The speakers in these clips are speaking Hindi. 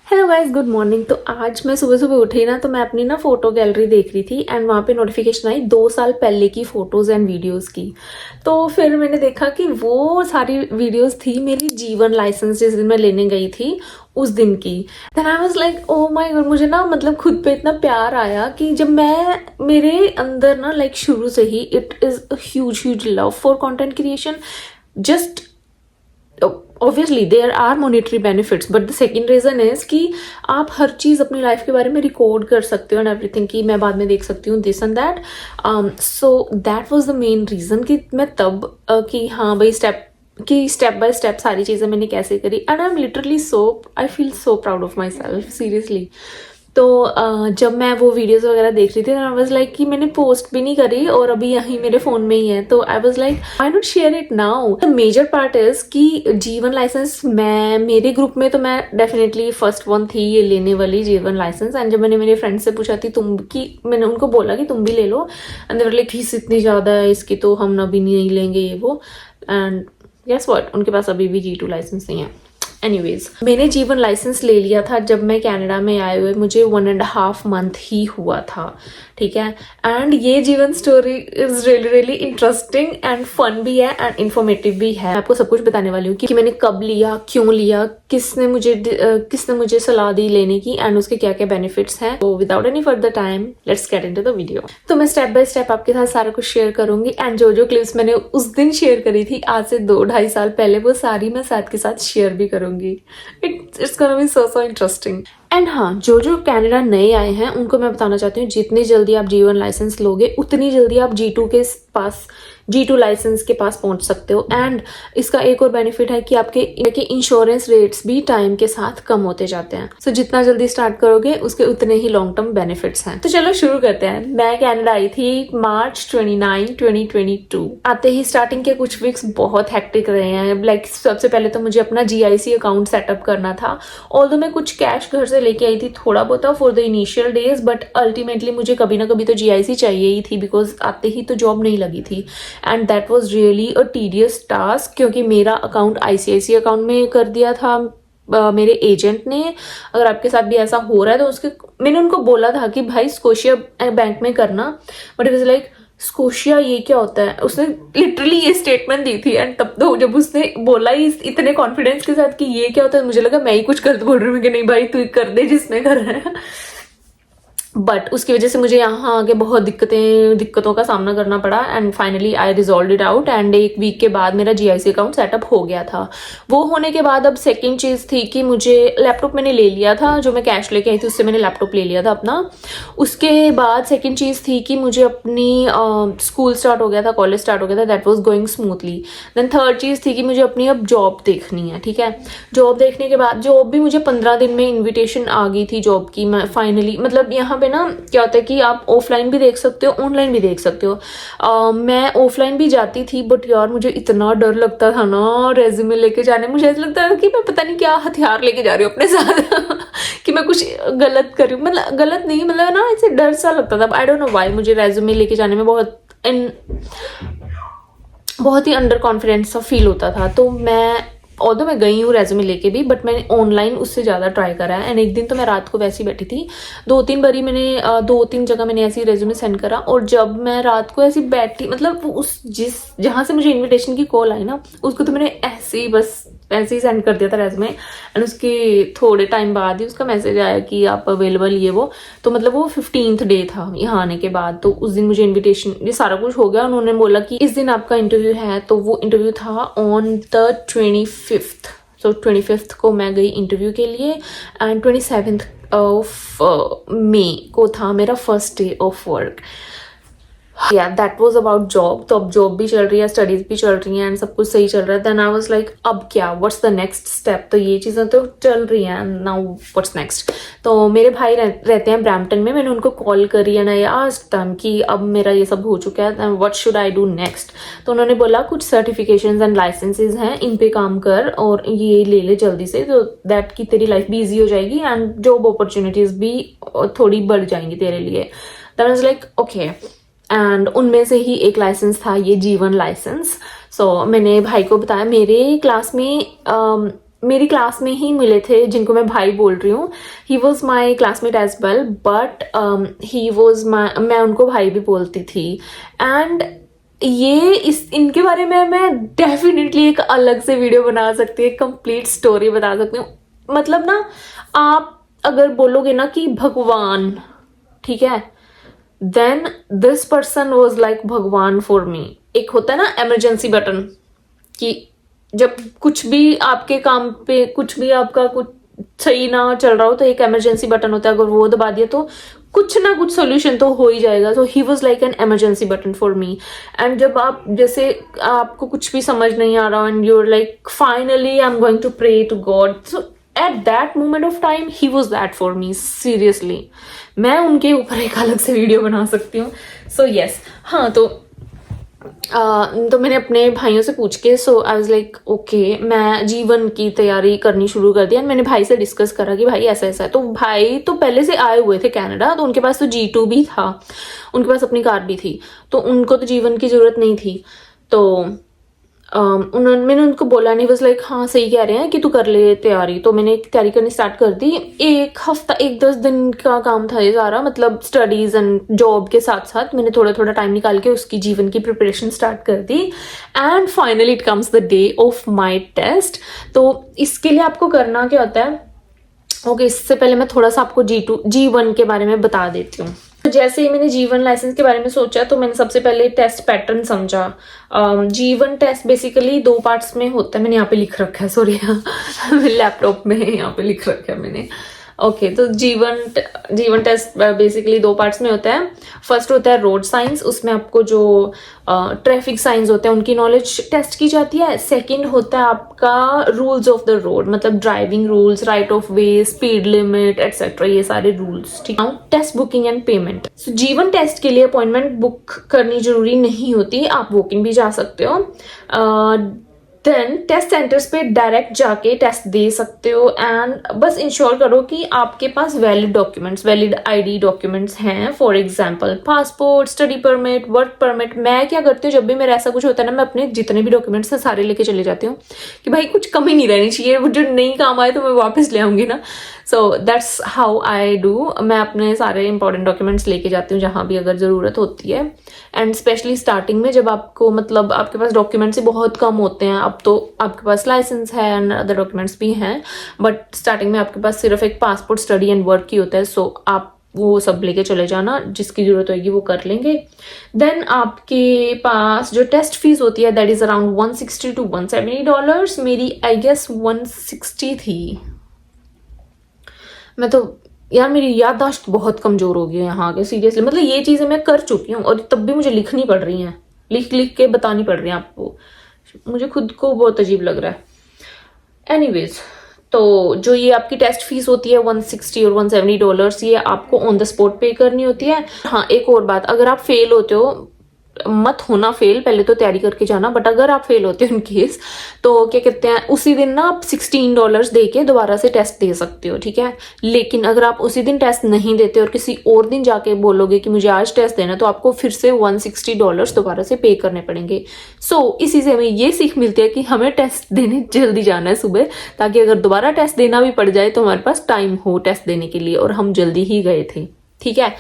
Hello guys, good morning. तो आज मैं सुबह सुबह उठी ना, तो मैं अपनी ना फोटो गैलरी देख रही थी एंड वहाँ पे नोटिफिकेशन आई 2 साल पहले की फोटोज एंड वीडियोस की। तो फिर मैंने देखा कि वो सारी वीडियोस थी मेरी जीवन लाइसेंस जिस दिन मैं लेने गई थी उस दिन की। Then I was like oh my god, मुझे ना मतलब खुद पे इतना प्यार आया कि जब मैं मेरे अंदर ना लाइक शुरू से ही it is a huge huge love for content creation. Just obviously there are monetary benefits, but the second reason is कि आप हर चीज अपनी लाइफ के बारे में रिकॉर्ड कर सकते हो एंड एवरीथिंग की मैं बाद में देख सकती हूँ this and that. So that was the main reason कि मैं तब कि हाँ भाई स्टेप बाय स्टेप सारी चीजें मैंने कैसे करी and I am literally so I feel so proud of my self seriously. तो जब मैं वो वीडियोस वगैरह देख रही थी आई वाज लाइक कि मैंने पोस्ट भी नहीं करी और अभी यहीं मेरे फोन में ही है, तो I was like I not share it now. The major part is कि जीवन लाइसेंस मैं मेरे ग्रुप में तो मैं डेफिनेटली फर्स्ट वन थी ये लेने वाली जीवन लाइसेंस। एंड जब मैंने मेरे फ्रेंड से पूछा थी तुम कि मैंने उनको बोला कि तुम भी ले लो एंड देवर लाइक फीस इतनी ज्यादा है इसकी तो हम अभी नहीं लेंगे ये वो। एंड गेस व्हाट, उनके पास अभी भी G2 लाइसेंस नहीं है। एनीवेज मैंने जीवन लाइसेंस ले लिया था जब मैं कनाडा में आए हुए मुझे 1.5 मंथ ही हुआ था, ठीक है। एंड ये जीवन story is really really interesting and fun भी है एंड इन्फॉर्मेटिव भी है। मैं आपको सब कुछ बताने वाली हूँ कि मैंने कब लिया, क्यों लिया, किसने मुझे सलाह दी लेने की एंड उसके क्या क्या बेनिफिट्स हैं। तो without any further time let's get into the video. तो मैं स्टेप बाय स्टेप आपके साथ सारा कुछ शेयर करूंगी एंड जो क्लिप्स मैंने उस दिन शेयर करी थी आज से 2-2.5 साल पहले वो सारी मैं साथ के साथ शेयर भी करूंगी। It's gonna be so interesting. And हाँ, जो कनाडा नए आए हैं उनको मैं बताना चाहती हूँ जितनी जल्दी आप G1 लाइसेंस लोगे उतनी जल्दी आप G2 लाइसेंस के पास पहुंच सकते हो। एंड इसका एक और बेनिफिट है कि आपके इंश्योरेंस रेट्स भी टाइम के साथ कम होते जाते हैं। सो जितना जल्दी स्टार्ट करोगे उसके उतने ही लॉन्ग टर्म बेनिफिट्स हैं। तो चलो शुरू करते हैं। मैं कनाडा आई थी मार्च 29, 2022। आते ही स्टार्टिंग के कुछ वीक्स बहुत हेक्टिक रहे हैं। लाइक सबसे पहले तो मुझे अपना GIC अकाउंट सेटअप करना था। ऑल्दो मैं कुछ कैश घर से लेके आई थी थोड़ा बहुत for the initial days, but ultimately मुझे कभी ना कभी तो GIC चाहिए ही थी बिकॉज आते ही तो जॉब नहीं लगी थी। And that was really a tedious task क्योंकि मेरा अकाउंट ICICI अकाउंट में कर दिया था मेरे एजेंट ने। अगर आपके साथ भी ऐसा हो रहा है तो मैंने उनको बोला था कि भाई स्कोशिया बैंक में करना, but it was like Scotia ये क्या होता है। उसने लिटरली ये स्टेटमेंट दी थी एंड तब तो जब उसने बोला ही इतने कॉन्फिडेंस के साथ कि ये क्या होता है मुझे लगा मैं ही कुछ गलत बोल रही हूँ कि नहीं भाई तू कर दे जिसमें कर रहा है। बट उसकी वजह से मुझे यहाँ आके बहुत दिक्कतों का सामना करना पड़ा and finally I resolve it out and 1 week के बाद मेरा GIC अकाउंट सेटअप हो गया था। वो होने के बाद अब सेकंड चीज थी कि मुझे लैपटॉप मैंने ले लिया था, जो मैं कैश लेके आई थी उससे मैंने लैपटॉप ले लिया था अपना। उसके बाद सेकेंड चीज थी कि मुझे अपनी स्कूल स्टार्ट हो गया था, कॉलेज स्टार्ट हो गया था, that was going smoothly. Then third चीज थी कि मुझे अपनी अब जॉब देखनी है, ठीक है। जॉब देखने के बाद जॉब भी मुझे 15 दिन में इन्विटेशन आ गई थी जॉब की। मैं फाइनली मतलब यहाँ पे ना क्या होता है कि आप ऑफलाइन भी देख सकते हो ऑनलाइन भी देख सकते हो। मैं ऑफलाइन भी जाती थी बट यार मुझे इतना डर लगता था ना रेज्यूमे लेके जाने। मुझे ऐसा लगता था कि मैं पता नहीं क्या हथियार लेके जा रही हूँ अपने साथ कि मैं कुछ गलत कर रही हूँ। मतलब गलत नहीं, मतलब ना ऐसे डर सा लगता था। आई डोंट नो व्हाई मुझे रेज्यूमे लेके जाने में बहुत ही अंडर कॉन्फिडेंस सा फील होता था। तो ऑल्दो मैं गई हूँ रेज्यूमे लेके भी, बट मैंने ऑनलाइन उससे ज़्यादा ट्राई करा है। एंड एक दिन तो मैं रात को वैसे ही बैठी थी, 2-3 बारी मैंने 2-3 जगह मैंने ऐसी रेज्यूमे सेंड करा। और जब मैं रात को ऐसी बैठी मतलब जहाँ से मुझे इन्विटेशन की कॉल आई ना उसको तो मैंने ऐसे ही सेंड कर दिया था रेज्यूमे। एंड उसके थोड़े टाइम बाद ही उसका मैसेज आया कि आप अवेलेबल ये वो। तो मतलब वो 15th डे था यहाँ आने के बाद। तो उस दिन मुझे इन्विटेशन ये सारा कुछ हो गया। उन्होंने बोला कि इस दिन आपका इंटरव्यू है, तो वो इंटरव्यू था ऑन द 25th। तो 25th को मैं गई इंटरव्यू के लिए एंड 27th ऑफ मई को था मेरा फर्स्ट डे ऑफ वर्क। या दैट वॉज अबाउट जॉब। तो अब जॉब भी चल रही है, स्टडीज भी चल रही हैं एंड सब कुछ सही चल रहा है। देन आई वाज लाइक अब क्या, व्हाट्स द नेक्स्ट स्टेप। तो ये चीज़ें तो चल रही हैं, नाउ व्हाट्स नेक्स्ट। तो मेरे भाई रहते हैं ब्रैम्पटन में। मैंने उनको कॉल करी एंड आई आस्क्ड देम कि अब मेरा ये सब हो चुका है, what should I do next. तो उन्होंने बोला कुछ सर्टिफिकेशंस एंड लाइसेंसेज हैं, इन पे काम कर और ये ले ले जल्दी से, तो दैट की तेरी लाइफ भी ईजी हो जाएगी एंड जॉब अपॉर्चुनिटीज भी थोड़ी बढ़ जाएंगी तेरे लिए। That was like okay. And उनमें से ही एक लाइसेंस था ये जीवन लाइसेंस। सो मैंने भाई को बताया। मेरे क्लास में मेरी क्लास में ही मिले थे, जिनको मैं भाई बोल रही हूँ. He was my classmate as well, but he was my, मैं उनको भाई भी बोलती थी. एंड ये इनके बारे में मैं डेफिनेटली एक अलग से वीडियो बना सकती हूँ, एक कंप्लीट स्टोरी बता सकती हूँ. मतलब ना, आप अगर बोलोगे ना कि भगवान, ठीक है, then this person was like भगवान फॉर मी. एक होता है ना इमरजेंसी बटन, कि जब कुछ भी आपके काम पे, कुछ भी आपका कुछ सही ना चल रहा हो, तो एक इमरजेंसी बटन होता है, अगर वो दबा दिया तो कुछ ना कुछ सोल्यूशन तो हो ही जाएगा. So he was like an emergency button for me. And जब आप, जैसे आपको कुछ भी समझ नहीं आ रहा, and you're like finally I am going to pray to God, so at that moment of time he was that for me. Seriously, मैं उनके ऊपर एक अलग से वीडियो बना सकती हूँ. सो यस, हाँ, तो मैंने अपने भाइयों से पूछ के, सो आई वाज लाइक ओके, मैं जीवन की तैयारी करनी शुरू कर दी. एंड मैंने भाई से डिस्कस करा कि भाई ऐसा ऐसा है. तो भाई तो पहले से आए हुए थे कनाडा, तो उनके पास तो G2 भी था, उनके पास अपनी कार भी थी, तो उनको तो जीवन की जरूरत नहीं थी. तो मैंने उनको बोला नहीं, बस लाइक हाँ सही कह रहे हैं कि तू कर ले तैयारी. तो मैंने तैयारी करनी स्टार्ट कर दी. एक हफ्ता, 1-10 दिन का काम था ये सारा, मतलब स्टडीज एंड जॉब के साथ साथ मैंने थोड़ा थोड़ा टाइम निकाल के उसकी जीवन की प्रिपरेशन स्टार्ट कर दी. And finally it comes the day of my test. तो इसके लिए आपको करना क्या होता है, ओके, इससे पहले मैं थोड़ा सा आपको G1 के बारे में बता देती हूँ. जैसे ही मैंने G1 लाइसेंस के बारे में सोचा, तो मैंने सबसे पहले टेस्ट पैटर्न समझा. G1 टेस्ट बेसिकली 2 पार्ट्स में होता है. मैंने यहाँ पे लिख रखा है, सॉरी, मेरे लैपटॉप में यहाँ पे लिख रखा है मैंने. ओके, तो जीवन टेस्ट बेसिकली 2 पार्ट्स में होता है. फर्स्ट होता है रोड साइंस, उसमें आपको जो ट्रैफिक साइंस होते हैं उनकी नॉलेज टेस्ट की जाती है. सेकंड होता है आपका रूल्स ऑफ द रोड, मतलब driving rules, right of way, speed limit etcetera, ये सारे रूल्स. ठीक है. Test booking and payment. So G one test के लिए अपॉइंटमेंट बुक करनी जरूरी नहीं होती, आप वॉक इन भी जा सकते हो. देन टेस्ट सेंटर्स पे डायरेक्ट जाके टेस्ट दे सकते हो. एंड बस इंश्योर करो कि आपके पास valid documents, valid ID documents हैं. For example passport, study permit, work permit. मैं क्या करती हूँ, जब भी मेरा ऐसा कुछ होता है ना, मैं अपने जितने भी डॉक्यूमेंट्स हैं सारे लेके चले जाती हूँ, कि भाई कुछ कमी नहीं रहनी चाहिए, वो जो नहीं काम आए तो मैं वापस ले आऊंगी ना. So that's how I do. मैं अपने सारे इंपॉर्टेंट डॉक्यूमेंट्स लेके जाती हूँ जहाँ भी अगर ज़रूरत होती है. एंड स्पेशली स्टार्टिंग में, जब आपको, मतलब आपके पास डॉक्यूमेंट्स ही बहुत कम होते हैं, अब तो आपके पास लाइसेंस है एंड अदर डॉक्यूमेंट्स भी हैं, बट स्टार्टिंग में आपके पास सिर्फ एक पासपोर्ट, स्टडी एंड वर्क ही होता है. सो आप वो सब लेके चले जाना, जिसकी जरूरत होगी वो कर लेंगे. देन आपके पास जो टेस्ट फीस होती है, दैट इज अराउंड $160 to $170. मेरी आई गेस 160 थी. मैं तो यार, मेरी याददाश्त बहुत कमजोर हो गई है यहाँ के, सीरियसली. मतलब ये चीजें मैं कर चुकी हूँ और तब भी मुझे लिखनी पड़ रही हैं, लिख लिख के बतानी पड़ रही है आपको. मुझे खुद को बहुत अजीब लग रहा है. एनीवेज, तो जो ये आपकी टेस्ट फीस होती है $160 और $170, ये आपको ऑन द स्पॉट पे करनी होती है. हाँ, एक और बात, अगर आप फेल होते हो, मत होना फेल, पहले तो तैयारी करके जाना, बट अगर आप फेल होते हो इन केस, तो क्या कहते हैं, उसी दिन ना आप $16 दे के दोबारा से टेस्ट दे सकते हो. ठीक है. लेकिन अगर आप उसी दिन टेस्ट नहीं देते और किसी और दिन जाके बोलोगे कि मुझे आज टेस्ट देना, तो आपको फिर से $160 दोबारा से पे करने पड़ेंगे. सो इसी से हमें ये सीख मिलती है कि हमें टेस्ट देने जल्दी जाना है सुबह, ताकि अगर दोबारा टेस्ट देना भी पड़ जाए तो हमारे पास टाइम हो टेस्ट देने के लिए. और हम जल्दी ही गए थे. ठीक है.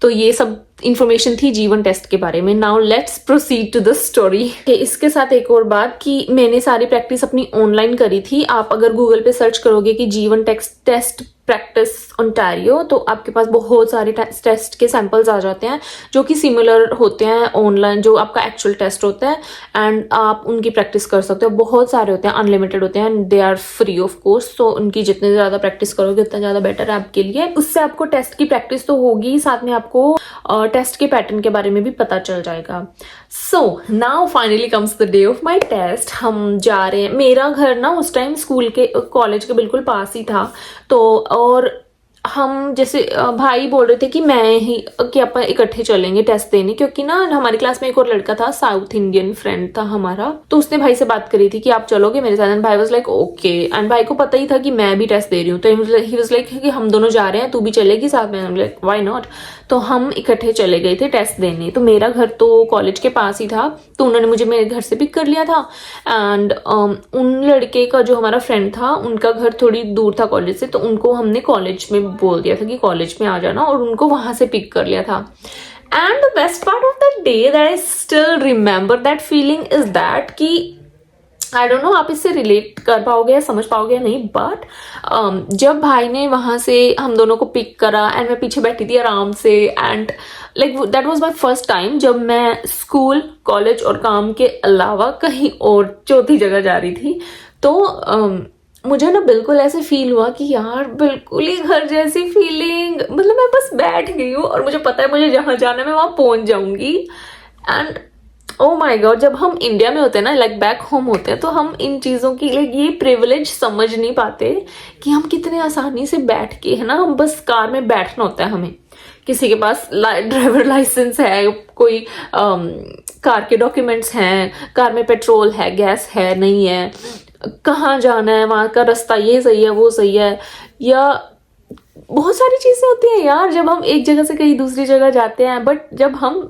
तो ये सब इन्फॉर्मेशन थी जीवन टेस्ट के बारे में. Now let's proceed to the story. इसके साथ एक और बात, कि मैंने सारी प्रैक्टिस अपनी ऑनलाइन करी थी. आप अगर गूगल पे सर्च करोगे कि जीवन टेस्ट प्रैक्टिस ओंटारियो, तो आपके पास बहुत सारे टेस्ट के सैंपल्स आ जाते हैं जो कि सिमिलर होते हैं ऑनलाइन जो आपका एक्चुअल टेस्ट होता है. एंड आप उनकी प्रैक्टिस कर सकते हो. बहुत सारे होते हैं, अनलिमिटेड होते हैं, and they are free of cost. तो उनकी जितने ज़्यादा प्रैक्टिस करोगे उतना ज़्यादा बेटर है आपके लिए. उससे आपको टेस्ट की प्रैक्टिस तो होगी, साथ में आपको टेस्ट के पैटर्न के बारे में भी पता चल जाएगा. So now finally comes the day of my test. हम जा रहे हैं. मेरा घर ना उस टाइम स्कूल के, कॉलेज के बिल्कुल पास ही था. तो और हम जैसे भाई बोल रहे थे कि मैं ही कि अपन इकट्ठे चलेंगे टेस्ट देने, क्योंकि ना हमारी क्लास में एक और लड़का था, साउथ इंडियन फ्रेंड था हमारा, तो उसने भाई से बात करी थी कि आप चलोगे मेरे साथ, एंड भाई वाज लाइक ओके, एंड भाई को पता ही था कि मैं भी टेस्ट दे रही हूँ, तो ही वाज लाइक कि हम दोनों जा रहे हैं, तू भी चलेगी साथ में, लाइक व्हाई नॉट। तो हम इकट्ठे चले गए थे टेस्ट देने। तो मेरा घर तो कॉलेज के पास ही था, तो उन्होंने मुझे मेरे घर से पिक कर लिया था, एंड उन लड़के का जो हमारा फ्रेंड था उनका घर थोड़ी दूर था कॉलेज से, तो उनको हमने कॉलेज में बोल दिया था कि कॉलेज में आ जाना, और उनको वहां से पिक कर लिया था। And the best part of the day that I still remember that feeling is that कि आई डोंट नो आप इससे रिलेट कर पाओगे या समझ पाओगे या नहीं, बट जब भाई ने वहां से हम दोनों को पिक करा एंड मैं पीछे बैठी थी आराम से, and like that was my first time जब मैं स्कूल कॉलेज और काम के अलावा कहीं और चौथी जगह जा रही थी। तो मुझे ना बिल्कुल ऐसे फील हुआ कि यार बिल्कुल ही घर जैसी फीलिंग, मतलब मैं बस बैठ गई हूँ और मुझे पता है मुझे जहाँ जाना है मैं वहां पहुंच जाऊंगी। एंड ओ माय गॉड, जब हम इंडिया में होते हैं ना, लाइक बैक होम होते हैं, तो हम इन चीज़ों की लाइक ये प्रिविलेज समझ नहीं पाते कि हम कितने आसानी से बैठ के, है ना, हम बस कार में बैठना होता है हमें, किसी के पास ड्राइवर लाइसेंस है, कोई कार के डॉक्यूमेंट्स हैं, कार में पेट्रोल है, गैस है, नहीं है, कहाँ जाना है, वहाँ का रास्ता ये सही है वो सही है, या बहुत सारी चीजें होती हैं यार जब हम एक जगह से कहीं दूसरी जगह जाते हैं। बट जब हम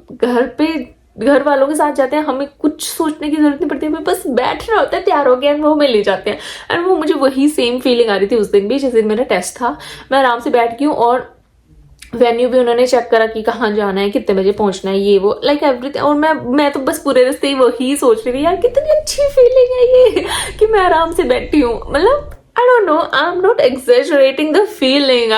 घर वालों के साथ जाते हैं हमें कुछ सोचने की जरूरत नहीं पड़ती, हमें बस बैठना होता है, तैयार हो गया, एंड वो हमें ले जाते हैं। एंड वो मुझे वही सेम फीलिंग आ रही थी उस दिन भी, जिस दिन मेरा टेस्ट था। मैं आराम से बैठ गई हूँ और वेन्यू भी उन्होंने चेक करा कि कहाँ जाना है, कितने बजे पहुंचना है, ये वो लाइक एवरीथिंग। और मैं तो बस पूरे रास्ते ही वही सोच रही थी, यार कितनी अच्छी फीलिंग है ये कि मैं आराम से बैठी हूँ। मतलब I don't know, I'm not exaggerating the feeling.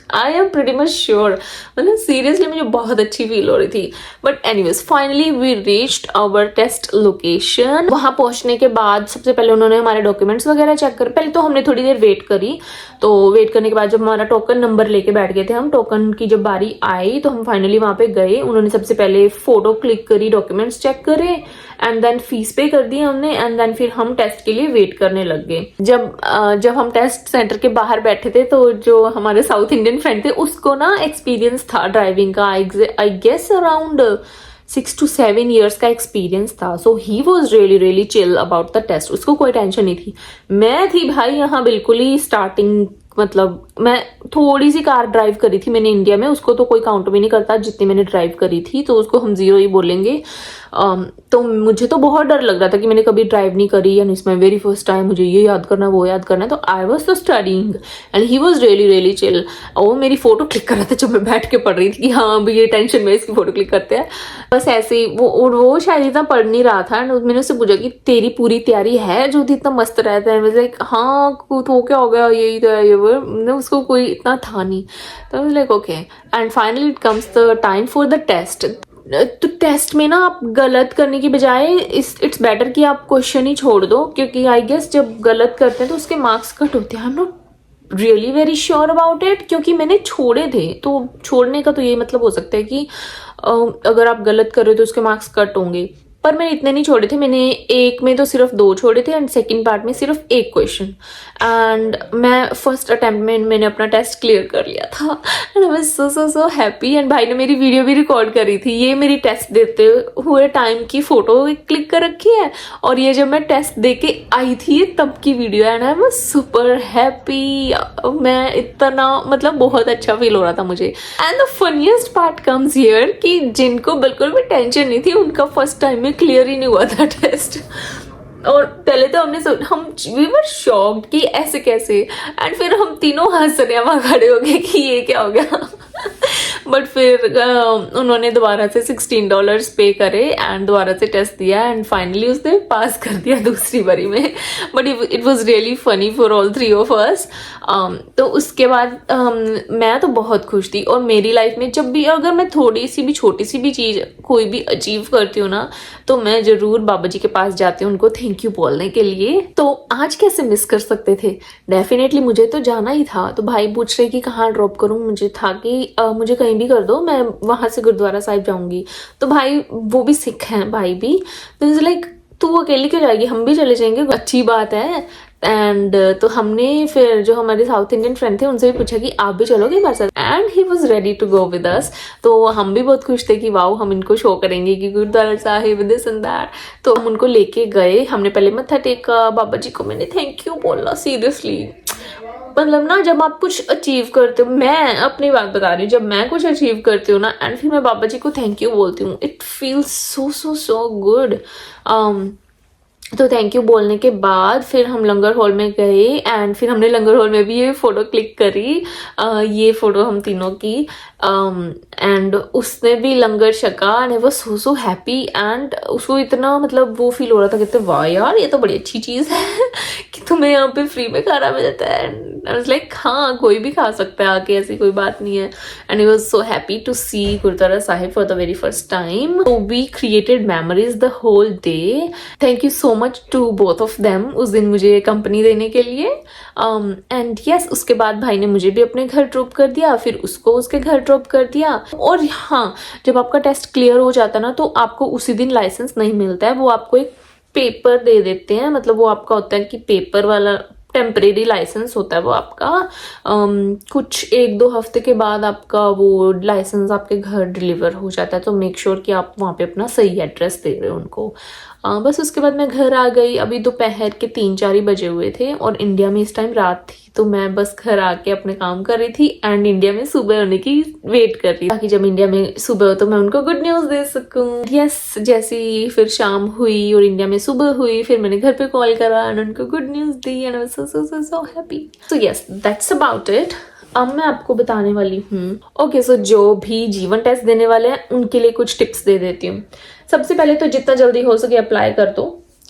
I am pretty much sure. मतलब सीरियसली मुझे बहुत अच्छी फील हो रही थी। But anyways finally we reached our test location. वहां पहुंचने के बाद सबसे पहले उन्होंने हमारे डॉक्यूमेंट्स वगैरह चेक कर, पहले तो हमने थोड़ी देर वेट करी। तो वेट करने के बाद जब हमारा टोकन नंबर लेके बैठ गए थे हम, टोकन की जब बारी आई तो हम फाइनली वहां पे गए। उन्होंने सबसे पहले फोटो क्लिक करी, डॉक्यूमेंट्स चेक करे, एंड देन फीस पे कर दी हमने, एंड देन फिर हम टेस्ट के लिए वेट करने लग गए। जब हम टेस्ट सेंटर के बाहर बैठे थे तो जो हमारे साउथ इंडियन फ्रेंड थे उसको ना एक्सपीरियंस था ड्राइविंग का, I guess around 6 to 7 years का एक्सपीरियंस था। So he was really chill about the test, उसको कोई टेंशन नहीं थी। मैं थी भाई यहाँ बिल्कुल ही स्टार्टिंग, मतलब मैं थोड़ी सी कार ड्राइव करी थी मैंने इंडिया में, उसको तो कोई काउंट भी नहीं करता जितनी मैंने ड्राइव करी थी, तो उसको हम जीरो ही बोलेंगे। तो मुझे तो बहुत डर लग रहा था कि मैंने कभी ड्राइव नहीं करी, and it's my very first time, मुझे ये याद करना वो याद करना है। तो आई वॉज तो studying and he was really chill. वो मेरी फोटो क्लिक कर रहा था जब मैं बैठ के पढ़ रही थी कि हाँ अभी ये टेंशन में इसकी फोटो क्लिक करते हैं। बस ऐसे ही वो शायद इतना पढ़ नहीं रहा था, एंड मैंने उससे पूछा कि तेरी पूरी तैयारी है जो इतना मस्त रहता है। लाइक हाँ तो क्या हो गया, यही तो है ये वो, उसको कोई इतना था नहीं। तो like okay, and finally it comes the time for the test. तो टेस्ट में ना आप गलत करने की बजाय इट्स बेटर कि आप क्वेश्चन ही छोड़ दो, क्योंकि आई गेस जब गलत करते हैं तो उसके मार्क्स कट होते हैं। I am not really very sure about it, क्योंकि मैंने छोड़े थे, तो छोड़ने का तो ये मतलब हो सकता है कि अगर आप गलत कर रहे हो तो उसके मार्क्स कट होंगे। पर मैंने इतने नहीं छोड़े थे, मैंने एक में तो सिर्फ 2 छोड़े थे, एंड सेकंड पार्ट में सिर्फ 1 क्वेश्चन। एंड मैं फर्स्ट अटेम्प्ट में मैंने अपना टेस्ट क्लियर कर लिया था, and I was so happy. And भाई ने मेरी वीडियो भी रिकॉर्ड करी थी, ये मेरी टेस्ट देते हुए टाइम की फोटो क्लिक कर रखी है, और ये जब मैं टेस्ट दे के आई थी तब की video, and I was super happy. मैं इतना मतलब बहुत अच्छा फील हो रहा था मुझे। And the funniest part comes here कि जिनको बिल्कुल भी टेंशन नहीं थी उनका फर्स्ट टाइम में क्लियर ही नहीं हुआ था टेस्ट। और पहले तो हम वी वर शॉक्ड कि ऐसे कैसे, एंड फिर हम तीनों हंस रहे वहां खड़े हो गए कि ये क्या हो गया। बट फिर उन्होंने दोबारा से $16 पे करे एंड दोबारा से टेस्ट दिया, एंड फाइनली उसने पास कर दिया दूसरी बारी में। But it was really funny for all 3 of us। तो उसके बाद मैं तो बहुत खुश थी। और मेरी लाइफ में जब भी अगर मैं थोड़ी सी भी छोटी सी भी चीज़ कोई भी अचीव करती हूँ ना, तो मैं जरूर बाबा जी के पास जाती हूँ उनको थैंक यू बोलने के लिए। तो आज कैसे मिस कर सकते थे, डेफिनेटली मुझे तो जाना ही था। तो भाई पूछ रहे कि कहाँ ड्रॉप करूँ, मुझे था कि मुझे कहीं भी कर दो, मैं वहां से गुरुद्वारा साहिब जाऊंगी। तो भाई वो भी सिख हैं भाई भी, तो लाइक तू अकेली क्यों जाएगी, हम भी चले जाएंगे, अच्छी बात है। एंड तो हमने फिर जो हमारे साउथ इंडियन फ्रेंड थे उनसे भी पूछा कि आप भी चलोगे हमारे साथ, and he was ready to go with us. तो हम भी बहुत खुश थे कि वाओ हम इनको शो करेंगे कि Gurudwara Sahib this and that. तो हम उनको लेके गए, हमने पहले मत्था टेका, बाबा जी को मैंने थैंक यू बोला सीरियसली। मतलब ना जब आप कुछ अचीव करते हो, मैं अपनी बात बता रही हूँ, जब मैं कुछ अचीव करती हूँ ना एंड फिर मैं बाबा जी को थैंक यू बोलती हूँ, it feels so so so good. तो थैंक यू बोलने के बाद फिर हम लंगर हॉल में गए एंड फिर हमने लंगर हॉल में भी ये फोटो क्लिक करी, ये फोटो हम तीनों की, एंड उसने भी लंगर छका and I was so so happy. And उसको इतना मतलब वो फील हो रहा था, कहते वाह यार ये तो बड़ी अच्छी चीज़ है कि तुम्हें यहाँ पे फ्री में खाना मिल जाता है। एंड आई वाज लाइक हाँ कोई भी खा सकता है आके, ऐसी कोई बात नहीं है। And I was so happy to see Gurudwara Sahib for the very first time. So we created memories the whole day. Thank you so much to both of them उस दिन मुझे कंपनी देने के लिए। एंड यस उसके बाद भाई ने मुझे भी अपने घर ड्रॉप कर दिया, फिर उसको उसके घर ड्रॉप कर दिया। और हाँ जब आपका टेस्ट क्लियर हो जाता है ना तो आपको उसी दिन लाइसेंस नहीं मिलता है, वो आपको एक पेपर दे देते हैं। मतलब वो आपका होता है कि पेपर वाला टेम्परेरी लाइसेंस होता है वो आपका। कुछ 1-2 हफ्ते के बाद आपका वो लाइसेंस आपके घर डिलीवर हो जाता है। तो मेक श्योर कि आप वहाँ पे अपना सही एड्रेस दे रहे हो उनको। बस उसके बाद मैं घर आ गई। अभी दोपहर के 3-4 ही बजे हुए थे और इंडिया में इस टाइम रात थी। तो मैं बस घर आके अपने काम कर रही थी एंड इंडिया में सुबह होने की वेट कर रही थी ताकि जब इंडिया में सुबह हो तो मैं उनको गुड न्यूज़ दे सकूं। यस जैसी फिर शाम हुई और इंडिया में सुबह हुई, फिर मैंने घर पे कॉल करा एंड उनको good news the and I was so happy. So yes that's about it. अब मैं आपको बताने वाली हूँ ओके सो जो भी जीवन टेस्ट देने वाले हैं उनके लिए कुछ टिप्स दे देती हूँ। सबसे पहले तो जितना जल्दी हो सके अप्लाई कर दो,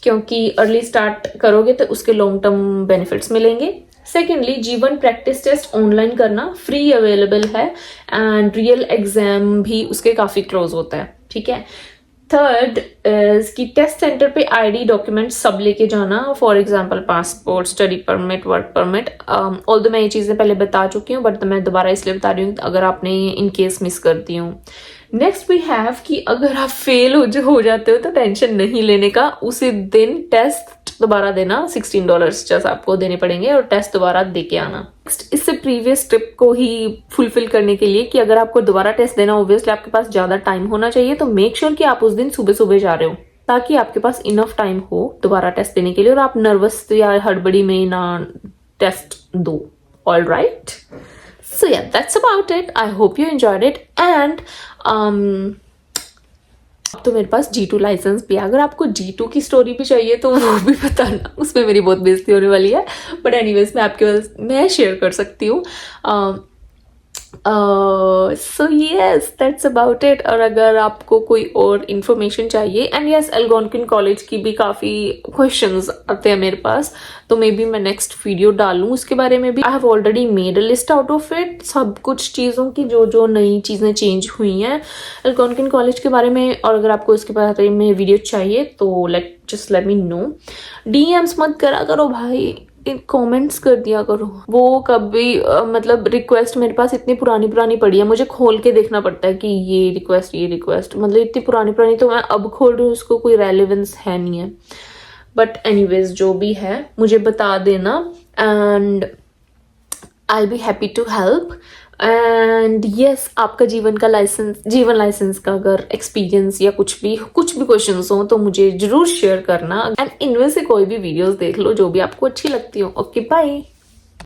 क्योंकि अर्ली स्टार्ट करोगे तो उसके लॉन्ग टर्म बेनिफिट्स मिलेंगे। सेकेंडली जीवन प्रैक्टिस टेस्ट ऑनलाइन करना फ्री अवेलेबल है एंड रियल एग्जाम भी उसके काफ़ी क्लोज होता है, ठीक है। थर्ड इसकी टेस्ट सेंटर पे आईडी डॉक्यूमेंट सब लेके जाना, for example passport, study permit, work permit. Although मैं ये चीज़ें पहले बता चुकी हूँ बट मैं दोबारा इसलिए बता रही हूँ अगर आपने इन केस मिस कर दी हूँ। नेक्स्ट वी हैव कि अगर आप फेल हो जाते हो तो टेंशन नहीं लेने का, उसी दिन टेस्ट दोबारा देना, $16 जस्ट आपको देने पड़ेंगे और टेस्ट दोबारा दे के आना। नेक्स्ट इससे प्रीवियस ट्रिप को ही फुलफिल करने के लिए कि अगर आपको दोबारा टेस्ट देना ऑब्वियसली आपके पास ज़्यादा टाइम होना चाहिए, तो मेक श्योर कि आप उस दिन सुबह सुबह जा रहे हो ताकि आपके पास इनफ टाइम हो दोबारा टेस्ट देने के लिए और आप नर्वस या हड़बड़ी में ना टेस्ट दो। All right, so yeah that's about it. I hope you enjoyed it and तो मेरे पास G2 लाइसेंस भी है। अगर आपको G2 की स्टोरी भी चाहिए तो वो भी बताना, उसमें मेरी बहुत बेइज्जती होने वाली है बट एनीवेज मैं शेयर कर सकती हूँ। So yes that's about it. और अगर आपको कोई और इन्फॉर्मेशन चाहिए एंड यस अल्गोनक्विन कॉलेज की भी काफ़ी क्वेश्चंस आते हैं मेरे पास, तो मे बी मैं नेक्स्ट वीडियो डालूँ उसके बारे में भी। I have already made a list out of it, सब कुछ चीज़ों की जो जो नई चीज़ें चेंज हुई हैं अल्गोनक्विन कॉलेज के बारे में। और अगर आपको इसके बारे में वीडियो चाहिए तो just let me know. DMs मत करा करो भाई, कमेंट्स कर दिया करो। वो कभी मतलब रिक्वेस्ट मेरे पास इतनी पुरानी पड़ी है, मुझे खोल के देखना पड़ता है कि ये रिक्वेस्ट मतलब इतनी पुरानी तो मैं अब खोल रही हूँ, उसको कोई रेलेवेंस है नहीं है। बट एनीवेज जो भी है मुझे बता देना and I will be happy to help. And yes आपका जीवन लाइसेंस का अगर एक्सपीरियंस या कुछ भी क्वेश्चंस हो तो मुझे जरूर शेयर करना एंड इनमें से कोई भी वीडियोस देख लो जो भी आपको अच्छी लगती हो। Okay bye.